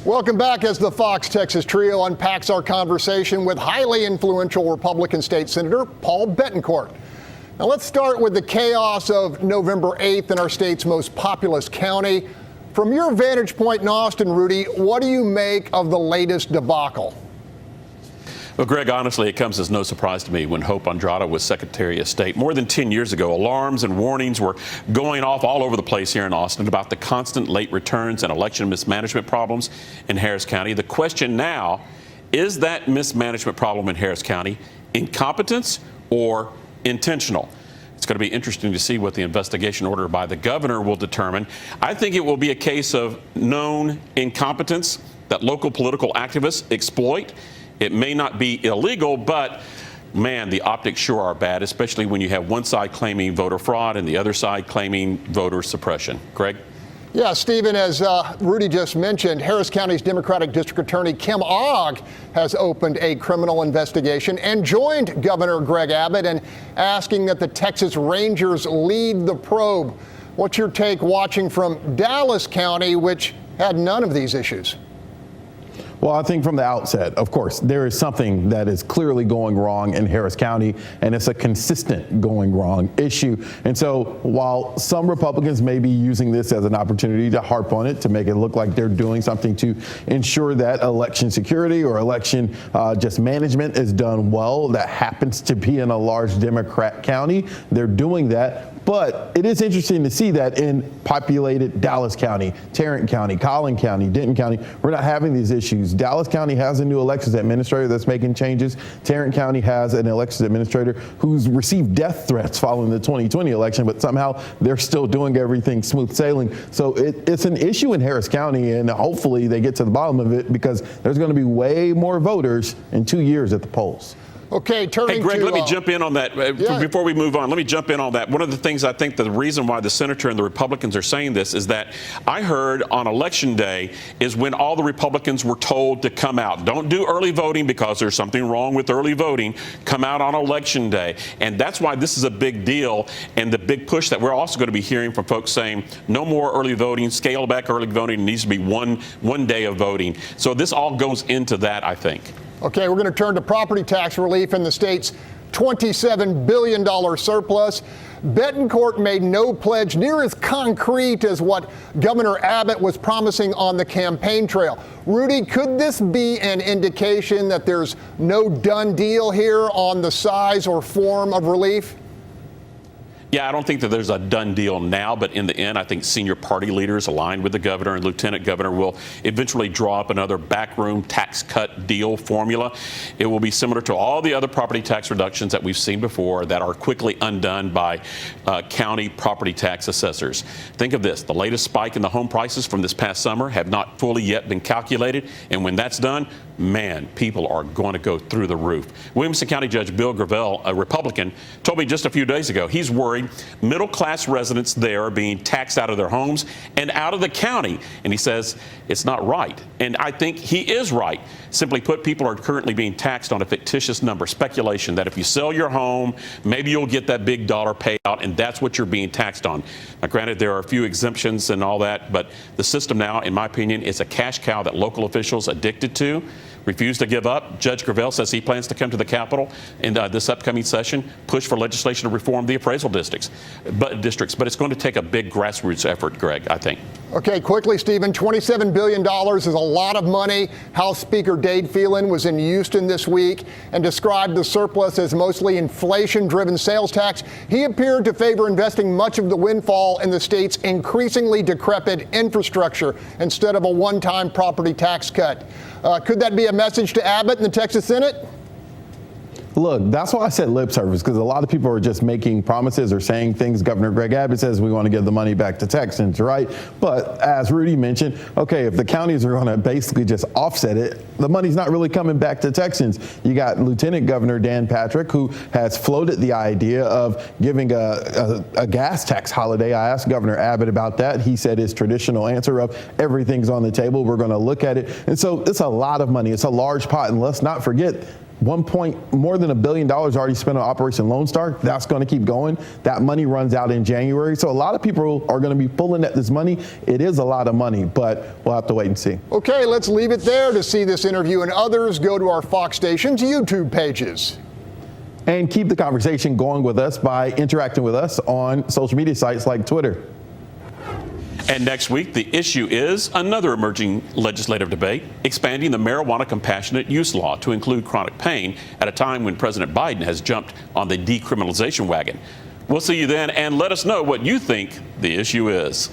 Welcome back as the Fox Texas Trio unpacks our conversation with highly influential Republican State Senator Paul Bettencourt. Now let's start with the chaos of November 8th in our state's most populous county. From your vantage point in Austin, Rudy, what do you make of the latest debacle? Well, Greg, honestly, it comes as no surprise to me when Hope Andrade was Secretary of State. More than 10 years ago, alarms and warnings were going off all over the place here in Austin about the constant late returns and election mismanagement problems in Harris County. The question now, is that mismanagement problem in Harris County incompetence or intentional? It's going to be interesting to see what the investigation order by the governor will determine. I think it will be a case of known incompetence that local political activists exploit. It may not be illegal, but man, the optics sure are bad, especially when you have one side claiming voter fraud and the other side claiming voter suppression. Greg? Yeah, Stephen, as Rudy just mentioned, Harris County's Democratic District Attorney Kim Ogg has opened a criminal investigation and joined Governor Greg Abbott in asking that the Texas Rangers lead the probe. What's your take watching from Dallas County, which had none of these issues? Well, I think from the outset, of course, there is something that is clearly going wrong in Harris County, and it's a consistent going wrong issue. And so while some Republicans may be using this as an opportunity to harp on it, to make it look like they're doing something to ensure that election security or election just management is done well, that happens to be in a large Democrat county, they're doing that. But it is interesting to see that in populated Dallas County, Tarrant County, Collin County, Denton County, we're not having these issues. Dallas County has a new elections administrator that's making changes. Tarrant County has an elections administrator who's received death threats following the 2020 election, but somehow they're still doing everything smooth sailing. So it's an issue in Harris County, and hopefully they get to the bottom of it, because there's going to be way more voters in 2 years at the polls. Okay, turning Hey, Greg, to, let me jump in on that. Before we move on, let me jump in on that. One of the things I think the reason why the senator and the Republicans are saying this is that I heard on Election Day is when all the Republicans were told to come out. Don't do early voting because there's something wrong with early voting. Come out on Election Day. And that's why this is a big deal, and the big push that we're also going to be hearing from folks saying no more early voting, scale back early voting. It needs to be one day of voting. So this all goes into that, I think. Okay, we're going to turn to property tax relief in the state's $27 billion surplus. Bettencourt made no pledge near as concrete as what Governor Abbott was promising on the campaign trail. Rudy, could this be an indication that there's no done deal here on the size or form of relief? Yeah, I don't think that there's a done deal now, but in the end, I think senior party leaders aligned with the governor and lieutenant governor will eventually draw up another backroom tax cut deal formula. It will be similar to all the other property tax reductions that we've seen before that are quickly undone by county property tax assessors. Think of this. The latest spike in the home prices from this past summer have not fully yet been calculated. And when that's done, man, people are going to go through the roof. Williamson County Judge Bill Gravel, a Republican, told me just a few days ago he's worried middle-class residents there are being taxed out of their homes and out of the county. And he says it's not right. And I think he is right. Simply put, people are currently being taxed on a fictitious number, speculation that if you sell your home, maybe you'll get that big dollar payout, and that's what you're being taxed on. Now, granted, there are a few exemptions and all that, but the system now, in my opinion, is a cash cow that local officials addicted to, refuse to give up. Judge Gravel says he plans to come to the Capitol in this upcoming session, push for legislation to reform the appraisal districts. But it's going to take a big grassroots effort, Greg, I think. Okay, quickly, Stephen, $27 billion is a lot of money. House Speaker Dade Phelan was in Houston this week and described the surplus as mostly inflation-driven sales tax. He appeared to favor investing much of the windfall in the state's increasingly decrepit infrastructure instead of a one-time property tax cut. Could that be a message to Abbott and the Texas Senate? Look, that's why I said lip service, because a lot of people are just making promises or saying things. Governor Greg Abbott says we want to give the money back to Texans, right? But as Rudy mentioned, okay, if the counties are going to basically just offset it, the money's not really coming back to Texans. You got Lieutenant Governor Dan Patrick, who has floated the idea of giving a gas tax holiday. I asked Governor Abbott about that. He said his traditional answer of everything's on the table. We're going to look at it. And so it's a lot of money. It's a large pot. And let's not forget, more than $1 billion already spent on Operation Lone Star. That's going to keep going. That money runs out in January. So a lot of people are going to be pulling at this money. It is a lot of money, but we'll have to wait and see. Okay, let's leave it there. To see this interview and others, go to our Fox Station's YouTube pages. And keep the conversation going with us by interacting with us on social media sites like Twitter. And next week, the issue is another emerging legislative debate, expanding the marijuana compassionate use law to include chronic pain at a time when President Biden has jumped on the decriminalization wagon. We'll see you then, and let us know what you think the issue is.